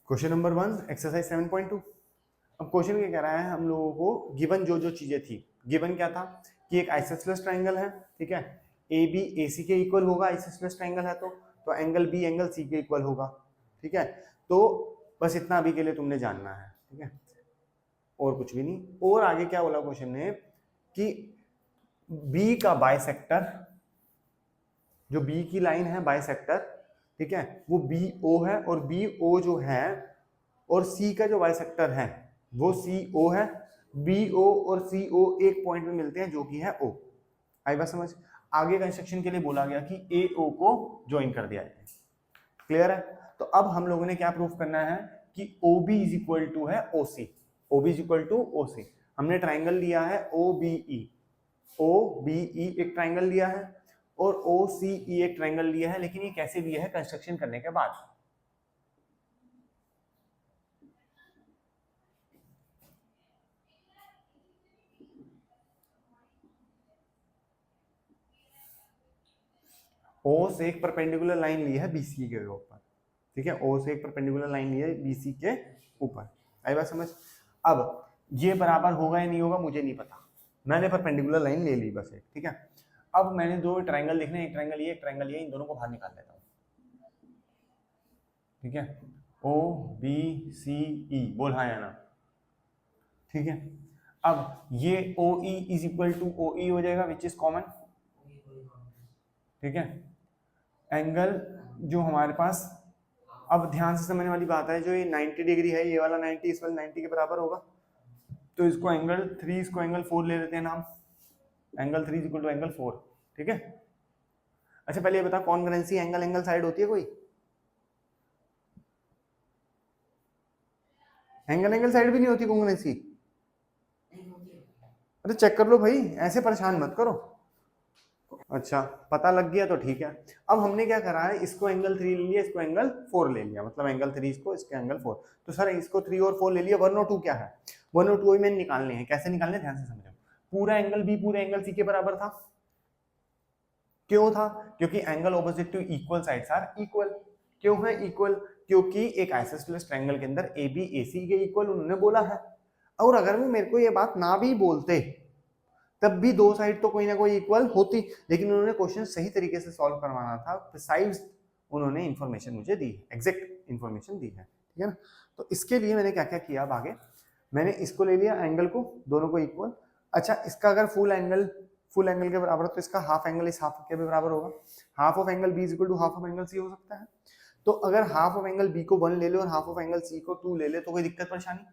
Question number 1 exercise 7.2। अब question क्या कह रहा है, हम लोगों को गिवन जो जो चीजें थी, गिवन क्या था कि एक आइसोसेलेस ट्रायंगल है, ठीक है, ए बी ए सी के इक्वल होगा, आइसोसेलेस ट्रायंगल है तो एंगल बी एंगल सी के इक्वल होगा, ठीक है। तो बस इतना अभी के लिए तुमने जानना है, ठीक है, और कुछ भी नहीं। और आगे क्या बोला क्वेश्चन ने कि बी का बाइसेक्टर, जो बी की लाइन है बाइसेक्टर, ठीक है, वो बी ओ है, और बी ओ जो है और सी का जो बाइसेक्टर है वो सी ओ है। बी ओ और सी ओ एक पॉइंट में मिलते हैं जो कि है ओ। आई बात समझ। आगे कंस्ट्रक्शन के लिए बोला गया कि ए ओ को ज्वाइन कर दिया जाए। क्लियर है। तो अब हम लोगों ने क्या प्रूफ करना है कि O B is equal to है O C. O B is equal to O C. हमने ट्राइंगल लिया है O B E. O B E एक ट्राइंगल लिया है और ओ सी ई एक ट्राइंगल लिया है, लेकिन ये कैसे लिया है कंस्ट्रक्शन करने के बाद। ओ से एक परपेंडिकुलर लाइन ली है बीसी के ऊपर, ठीक है, ओ से एक परपेंडिकुलर लाइन ली है बीसी के ऊपर। आई बात समझ। अब ये बराबर होगा या नहीं होगा मुझे नहीं पता, मैंने परपेंडिकुलर लाइन ले ली बस एक, ठीक है। अब मैंने दो ट्रायंगल लिखने, एक ट्रायंगल ये एक ट्रायंगल ये, इन दोनों को बाहर निकाल लेता हूँ, ठीक है। ओ बी सी ई, बोल हाँ या ना, ठीक है। अब ये O E is equal to O E हो जाएगा विच इज कॉमन, ठीक है। एंगल जो हमारे पास, अब ध्यान से समझने वाली बात है, जो ये 90 डिग्री है, ये वाला 90 इस वाला 90 के बराबर होगा, तो इसको एंगल 3, इसको एंगल 4 ले लेते हैं नाम। एंगल 3 इक्वल टू एंगल 4, ठीक है। अच्छा पहले ये बता, कॉन्ग्रुएंसी एंगल एंगल साइड होती है कोई? एंगल एंगल साइड भी नहीं होती कॉन्ग्रुएंसी? अरे चेक कर लो भाई, ऐसे परेशान मत करो। अच्छा पता लग गया तो ठीक है। अब हमने क्या करा है, इसको एंगल 3 ले लिया, इसको एंगल 4 ले लिया, मतलब एंगल 3 इसको, इसके एंगल 4। तो सर इसको 3 और 4 ले लिया, 1 और 2 क्या है? 1 और 2 में निकालने हैं। कैसे निकालने, ध्यान से समझो। पूरा एंगल बी पूरे एंगल सी के बराबर था। क्यों था? क्योंकि angle opposite to equal sides are equal. क्यों है इक्वल? क्योंकि एक आइसोसेलेस ट्रायंगल के अंदर ए बी ए सी के इक्वल उन्होंने बोला है। और अगर वो मेरे को ये बात ना भी बोलते तब भी दो साइड तो कोई ना कोई इक्वल होती, लेकिन उन्होंने क्वेश्चन सही तरीके से सॉल्व करवाना था, प्रिसाइज उन्होंने इंफॉर्मेशन मुझे दी, एग्जैक्ट इंफॉर्मेशन दी है, ठीक है ना। तो इसके लिए मैंने क्या क्या किया, अब आगे मैंने इसको ले लिया एंगल को, दोनों को इक्वल। अच्छा इसका अगर फुल एंगल के बराबर, तो इसका हाफ एंगल इस हाफ के भी बराबर होगा। Half of angle B is equal to half of angle C हो सकता है। तो अगर हाफ ऑफ एंगल बी को 1 ले ले और हाफ ऑफ एंगल सी को 2 ले ले तो कोई दिक्कत परेशानी?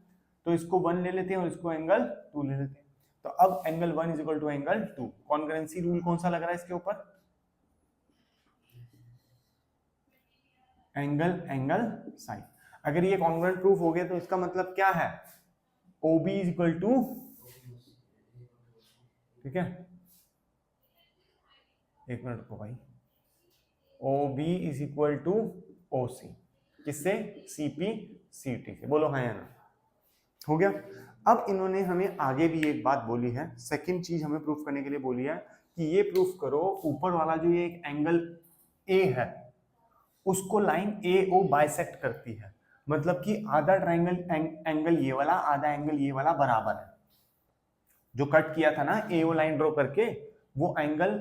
तो इसको 1 ले लेते हैं और इसको एंगल 2 ले लेते हैं। तो अब angle 1 is equal to angle 2। Congruency rule कौन सा लग रहा है इसके ऊपर? Angle angle side. अगर ये कॉन्ग्रुएंट प्रूफ हो गया तो इसका मतलब क्या है, OB इज इक्वल टू, ठीक है, एक मिनट रुको भाई, OB is equal to OC, किससे? CP CT से। बोलो हाँ या ना, हो गया। अब इन्होंने हमें आगे भी एक बात बोली है, सेकंड चीज हमें प्रूफ करने के लिए बोली है कि ये प्रूफ करो ऊपर वाला जो ये एक एंगल A है उसको लाइन AO बाइसेक्ट करती है, मतलब कि आधा ट्रायंगल एंगल ये वाला, आधा एंगल ये वाला बराबर है। जो कट किया था ना AO लाइन ड्रॉ करके, वो एंगल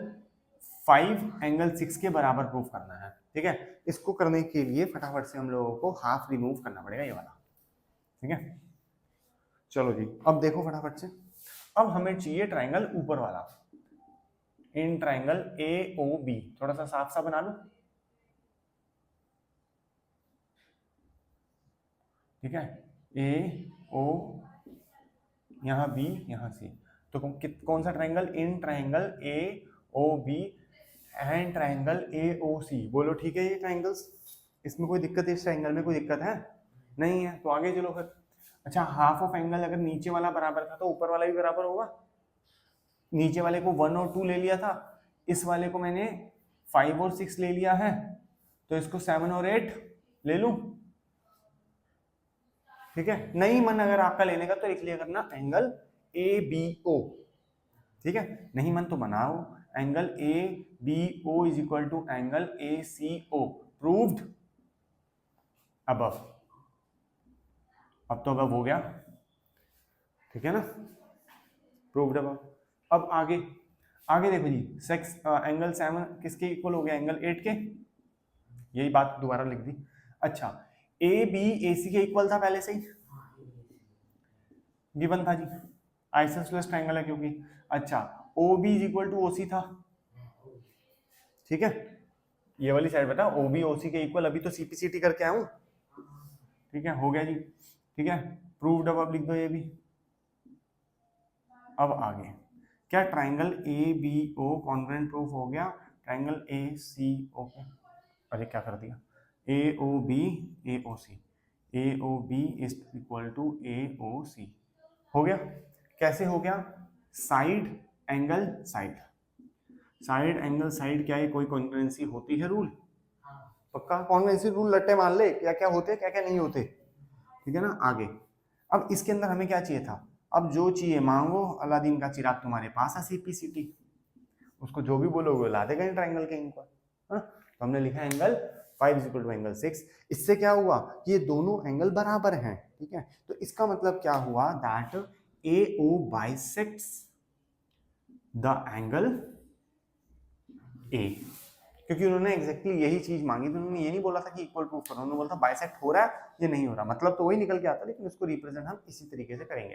5 एंगल 6 के बराबर प्रूफ करना है, ठीक है। इसको करने के लिए फटाफट से हम लोगों को हाफ रिमूव करना पड़ेगा ये वाला, ठीक है। चलो जी अब देखो फटाफट से, अब हमें चाहिए ट्रायंगल ऊपर वाला, इन ट्रायंगल AOB। थोड़ा सा साफ सा बना लो, ठीक है। AO, यहाँ B यहाँ C, तो कौन सा triangle? In triangle AOB and triangle AOC। बोलो ठीक है ये ट्रायंगल्स, इसमें कोई दिक्कत है? इस ट्रायंगल में कोई दिक्कत है? नहीं है, तो आगे चलो फिर। अच्छा हाफ ऑफ एंगल अगर नीचे वाला बराबर था तो ऊपर वाला भी बराबर होगा। नीचे वाले को 1 और 2 ले लिया था, इस वाले को मैंने 5 और 6 ले लिया है, तो इसको 7 और 8 ले लूं, ठीक है। नहीं मन अगर आपका लेने का तो लिख लिया करना एंगल ABO, ठीक है। नहीं मन तो बनाओ angle ABO is equal to angle ACO, proved above. अब तो अब हो गया, ठीक है ना, प्रूव्ड अब आगे आगे देखो जी, सेक्स एंगल 7 किसके इक्वल हो गया, एंगल 8 के, यही बात दोबारा लिख दी। अच्छा, ए बी ए सी के इक्वल था पहले से ही, गिवन था जी, आइसोसेलेस ट्रायंगल है क्योंकि। अच्छा, O B is equal to O C था, ठीक है, ये वाली साइड बता, ओ बी ओ सी के इक्वल, अभी तो सीपीसीटी करके आया हूं, ठीक है, हो गया जी, ठीक है, प्रूव्ड, अब लिख दो ये भी। अब आगे क्या, triangle A B O congruent proof हो गया, ट्राइंगल ए सी ओ, अरे क्या कर दिया, A O B A O C, A O B is equal to A O C, हो गया। कैसे हो गया, side angle side, side angle side क्या है, कोई कॉन्ग्रुएंसी होती है रूल, पक्का कॉन्ग्रुएंसी रूल रट्टे मान ले, क्या क्या होते क्या क्या नहीं होते, ठीक है ना। आगे अब इसके अंदर हमें क्या चाहिए था, अब जो चाहिए मांगो, अलादीन का चिराग तुम्हारे पास है सीपीसीटी, उसको जो भी बोलोगे ला देगा ट्राइंगल के इनको, तो हमने लिखा angle 5 is equal to angle 6। इससे क्या हुआ, ये दोनों एंगल बराबर हैं, ठीक है, तो इसका मतलब क्या हुआ, that A O bisects the angle A, क्योंकि उन्होंने एग्जैक्टली यही चीज मांगी थी, उन्होंने ये नहीं बोला था कि इक्वल प्रूफ करो, उन्होंने बोला था बाइसेक्ट हो रहा है, ये नहीं हो रहा, मतलब तो वही निकल के आता, लेकिन उसको रिप्रेजेंट हम इसी तरीके से करेंगे।